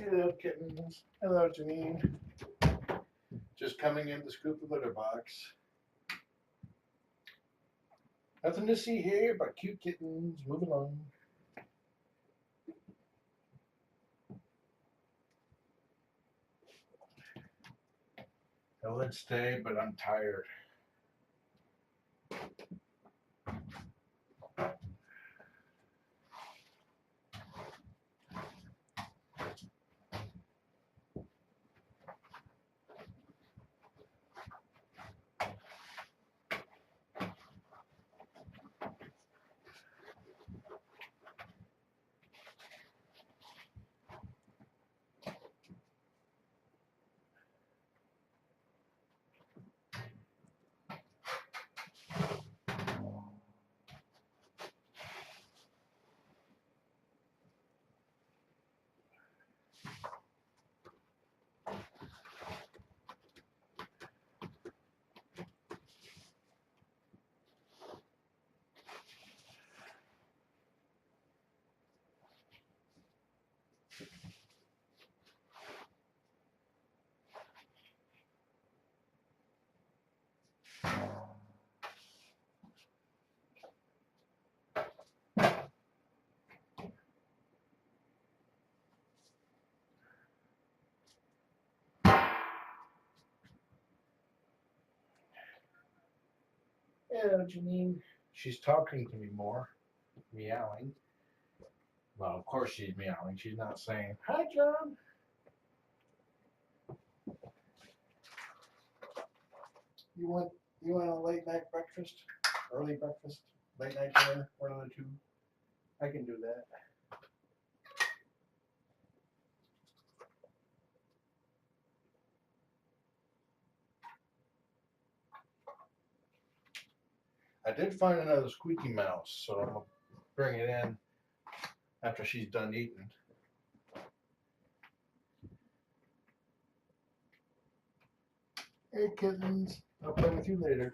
Hello, kittens. Hello, Janine. Just coming in to scoop the litter box. Nothing to see here but cute kittens. Move along. I would stay, but I'm tired. Hello, Janine. She's talking to me more. Meowing. Well, of course she's meowing. She's not saying, hi, John. You want a late night breakfast? Early breakfast? Late night dinner? One of the two? I can do that. I did find another squeaky mouse, so I'm going to bring it in after she's done eating. Hey, kittens. I'll play with you later.